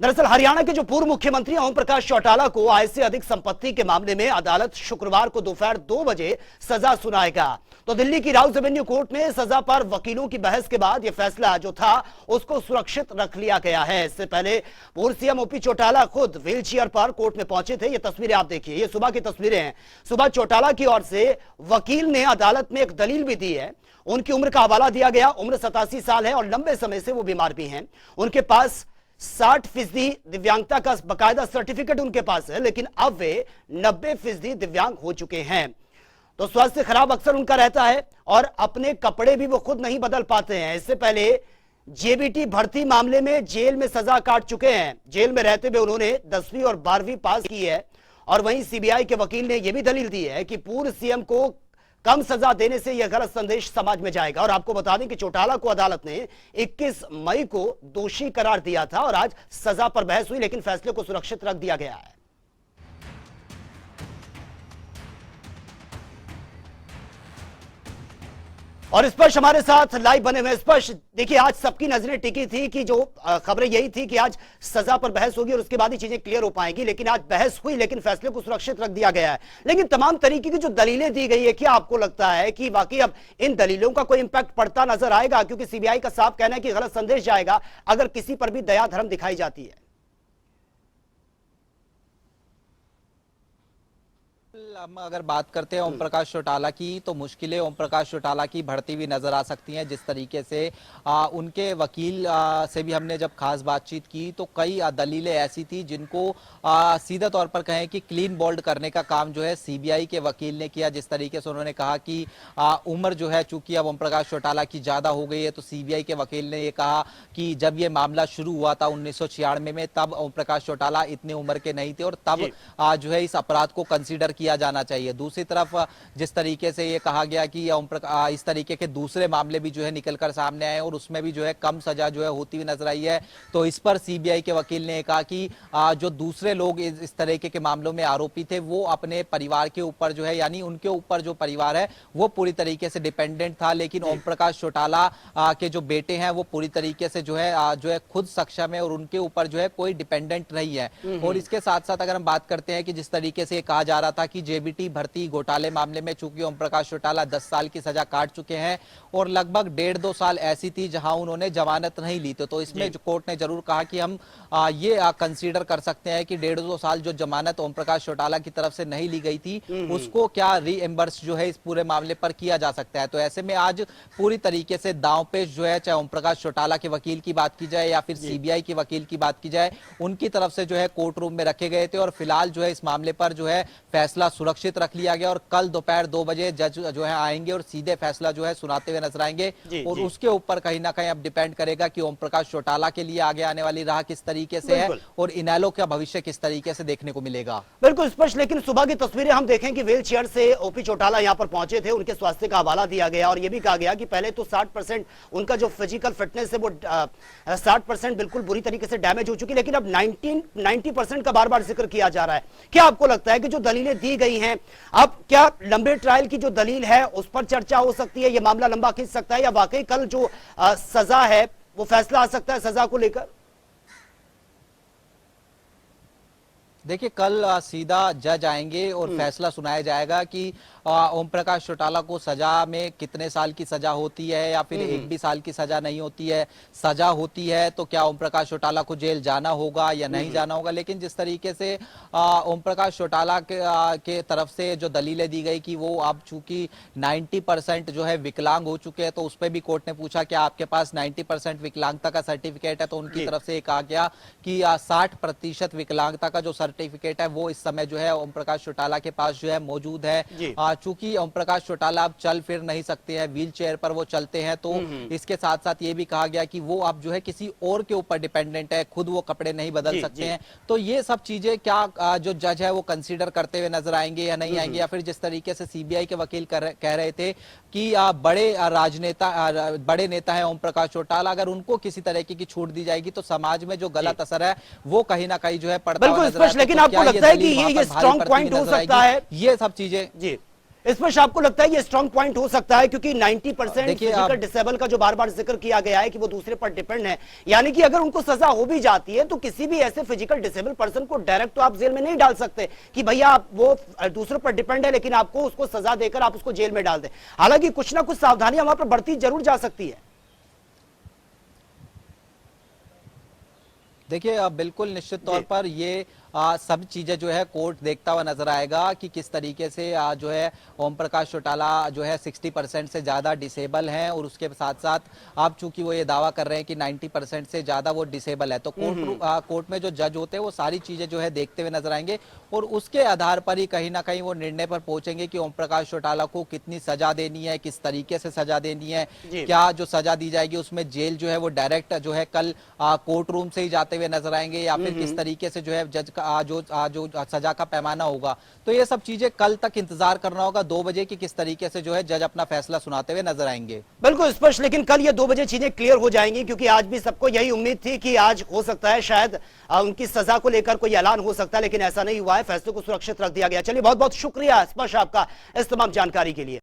दरअसल हरियाणा के जो पूर्व मुख्यमंत्री ओम प्रकाश चौटाला को आय से अधिक संपत्ति के मामले में अदालत शुक्रवार को दोपहर 2 बजे सजा सुनाएगा। तो दिल्ली की राउज एवेन्यू कोर्ट में सजा पर वकीलों की बहस के बाद यह फैसला जो था उसको सुरक्षित रख लिया गया है। इससे पहले पूर्व सीएम ओपी चौटाला खुद व्हीलचेयर पर कोर्ट में पहुंचे थे। ये तस्वीरें आप देखिए, ये सुबह की तस्वीरें हैं। सुबह चौटाला की ओर से वकील ने अदालत में एक दलील भी दी है। उनकी उम्र का हवाला दिया गया। उम्र 87 साल है और लंबे समय से वो बीमार भी हैं। उनके पास 60% दिव्यांगता का बकायदा सर्टिफिकेट उनके पास है, लेकिन अब वे 90% दिव्यांग हो चुके हैं। तो स्वास्थ्य खराब अक्सर उनका रहता है और अपने कपड़े भी वो खुद नहीं बदल पाते हैं। इससे पहले जेबीटी भर्ती मामले में जेल में सजा काट चुके हैं। जेल में रहते हुए उन्होंने 10वीं और 12वीं पास की है। और वहीं सीबीआई के वकील ने यह भी दलील दी है कि पूर्व सीएम को कम सजा देने से यह गलत संदेश समाज में जाएगा। और आपको बता दें कि चौटाला को अदालत ने 21 मई को दोषी करार दिया था और आज सजा पर बहस हुई, लेकिन फैसले को सुरक्षित रख दिया गया है। और स्पर्श हमारे साथ लाइव बने हुए। स्पर्श, देखिए आज सबकी नजरें टिकी थी कि जो खबरें यही थी कि आज सजा पर बहस होगी और उसके बाद ही चीजें क्लियर हो पाएंगी, लेकिन आज बहस हुई लेकिन फैसले को सुरक्षित रख दिया गया है। लेकिन तमाम तरीके की जो दलीलें दी गई है, क्या आपको लगता है कि वाकई अब इन दलीलों का कोई इंपैक्ट पड़ता नजर आएगा? क्योंकि सीबीआई का साफ कहना है कि गलत संदेश जाएगा अगर किसी पर भी दया धर्म दिखाई जाती है। हम अगर बात करते हैं ओम प्रकाश चौटाला की, तो मुश्किलें ओम प्रकाश चौटाला की बढ़ती हुई नजर आ सकती हैं। जिस तरीके से उनके वकील से भी हमने जब खास बातचीत की तो कई दलीलें ऐसी थी जिनको सीधे तौर पर कहें कि क्लीन बोल्ड करने का काम जो है सीबीआई के वकील ने किया। जिस तरीके से उन्होंने कहा कि उम्र जो है चूंकि अब ओम प्रकाश चौटाला की ज्यादा हो गई है, तो सीबीआई के वकील ने ये कहा कि जब ये मामला शुरू हुआ था 1996 में, तब ओम प्रकाश चौटाला इतनी उम्र के नहीं थे और तब जो है इस अपराध को कंसीडर किया जाना चाहिए। दूसरी तरफ जिस तरीके से ये कहा गया कि इस तरीके के दूसरे मामले भी जो है निकलकर सामने आए और उसमें भी जो है कम सजा जो है होती हुई नजर आई है, तो इस पर सीबीआई के वकील ने कहा कि जो दूसरे लोग इस तरीके के मामलों में आरोपी थे वो अपने परिवार के ऊपर जो है, यानी उनके ऊपर जो परिवार है वो पूरी तरीके से डिपेंडेंट था, लेकिन ओम प्रकाश चौटाला के जो बेटे हैं वो पूरी तरीके से जो है खुद सक्षम है और उनके ऊपर जो है कोई डिपेंडेंट नहीं है। और इसके साथ साथ अगर हम बात करते हैं कि जिस तरीके से कहा जा रहा था कि जेबीटी भर्ती घोटाले मामले में चूंकि ओम प्रकाश चौटाला 10 साल की सजा काट चुके हैं और लगभग 1.5-2 साल ऐसी थी जहां उन्होंने जमानत नहीं ली थी, तो इसमें कोर्ट ने जरूर कहा कि हम ये कंसीडर कर सकते हैं कि 1.5-2 साल जो जमानत ओम प्रकाश चौटाला की तरफ से नहीं ली गई थी उसको क्या रीएम्बर्स जो है इस पूरे मामले पर किया जा सकता है। तो ऐसे में आज पूरी तरीके से दांवपेच जो है, चाहे ओम प्रकाश चौटाला के वकील की बात की जाए या फिर सीबीआई के वकील की बात की जाए, उनकी तरफ से जो है कोर्ट रूम में रखे गए थे और फिलहाल जो है इस मामले पर जो है फैसला सुरक्षित रख लिया गया और कल दोपहर 2 बजे जज जो है आएंगे और सीधे फैसला जो है सुनाते हुए नजर आएंगे। और उसके ऊपर कहीं ना कहीं अब डिपेंड करेगा कि ओम प्रकाश चौटाला के लिए आगे आने वाली राह किस तरीके से है और इनेलो का भविष्य किस तरीके से देखने को मिलेगा। बिल्कुल स्पष्ट। लेकिन सुबह की तस्वीरें हम देखें कि व्हील चेयर से ओपी चौटाला यहां पर पहुंचे थे, उनके स्वास्थ्य का हवाला दिया गया और यह भी कहा गया कि पहले तो 60% उनका जो फिजिकल फिटनेस है वो 60% बिल्कुल बुरी तरीके से डैमेज हो चुकी, लेकिन अब 90% का बार बार जिक्र किया जा रहा है। क्या आपको लगता है कि जो दलीलें दी गई हैं, अब क्या लंबे ट्रायल की जो दलील है उस पर चर्चा हो सकती है, यह मामला लंबा खींच सकता है, या वाकई कल जो सजा है वो फैसला आ सकता है सजा को लेकर? देखिए कल सीधा जज आएंगे और फैसला सुनाया जाएगा कि ओम प्रकाश चौटाला को सजा में कितने साल की सजा होती है या फिर 1 भी साल की सजा नहीं होती है। सजा होती है तो क्या ओम प्रकाश चौटाला को जेल जाना होगा या नहीं जाना होगा। लेकिन जिस तरीके से ओम प्रकाश चौटाला के तरफ से जो दलीलें दी गई कि वो अब चूंकि 90% जो है विकलांग हो चुके हैं, तो उस पर भी कोर्ट ने पूछा कि आपके पास 90% विकलांगता का सर्टिफिकेट है, तो उनकी तरफ से कहा गया कि 60% विकलांगता का जो सर्टिफिकेट है वो इस समय जो है ओम प्रकाश चौटाला के पास जो है मौजूद है। चूंकि ओम प्रकाश चौटाला अब चल फिर नहीं सकते हैं, व्हील चेयर पर वो चलते हैं, तो इसके साथ साथ ये भी कहा गया कि वो अब जो है किसी और के ऊपर डिपेंडेंट है, खुद वो कपड़े नहीं बदल सकते हैं। तो ये सब चीजें क्या जो जज है वो कंसीडर करते हुए नजर आएंगे या नहीं आएंगे, या फिर जिस तरीके से सीबीआई के वकील कह रहे थे कि बड़े नेता है ओम प्रकाश चौटाला, अगर उनको किसी तरीके की छूट दी जाएगी तो समाज में जो गलत असर है वो कहीं ना कहीं जो है पड़ता हुआ नजर आएगा। लेकिन आपको लगता है कि ये स्ट्रॉन्ग पॉइंट हो सकता है? ये सब चीजें जी स्पष्ट आपको लगता है ये स्ट्रांग पॉइंट हो सकता है, क्योंकि 90% देखिए फिजिकल आप- डिसेबल का जो बार बार जिक्र किया गया है कि वो दूसरे पर डिपेंड है, यानी कि अगर उनको सजा हो भी जाती है तो किसी भी ऐसे फिजिकल डिसेबल पर्सन को डायरेक्ट तो आप जेल में नहीं डाल सकते कि भैया आप वो दूसरों पर डिपेंड है, लेकिन आपको उसको सजा देकर आप उसको जेल में डाल दें। हालांकि कुछ ना कुछ सावधानियां वहां पर बढ़ती जरूर जा सकती है। देखिए बिल्कुल निश्चित तौर जी। पर ये सब चीजें जो है कोर्ट देखता हुआ नजर आएगा कि किस तरीके से जो है ओम प्रकाश चौटाला जो है 60% से ज्यादा डिसेबल हैं, और उसके साथ साथ आप चूंकि वो ये दावा कर रहे हैं कि 90% से ज्यादा वो डिसेबल है, तो कोर्ट में जो जज होते हैं वो सारी चीजें जो है देखते हुए नजर आएंगे, और उसके आधार पर ही कहीं ना कहीं वो निर्णय पर पहुंचेंगे कि ओम प्रकाश चौटाला को कितनी सजा देनी है, किस तरीके से सजा देनी है, जी। क्या जो सजा दी जाएगी उसमें जेल जो है वो डायरेक्ट जो है कल कोर्ट रूम से ही जाते हुए नजर आएंगे, या फिर किस तरीके से जो है जज का जो सजा का पैमाना होगा। तो ये सब चीजें कल तक इंतजार करना होगा 2 बजे की, किस तरीके से जो है जज अपना फैसला सुनाते हुए नजर आएंगे। बिल्कुल स्पष्ट, लेकिन कल ये 2 बजे चीजें क्लियर हो जाएंगी, क्योंकि आज भी सबको यही उम्मीद थी कि आज हो सकता है शायद उनकी सजा को लेकर कोई ऐलान हो सकता है, लेकिन ऐसा नहीं हुआ है। फैसले को सुरक्षित रख दिया गया। चलिए बहुत बहुत शुक्रिया स्पष्ट आपका इस तमाम जानकारी के लिए।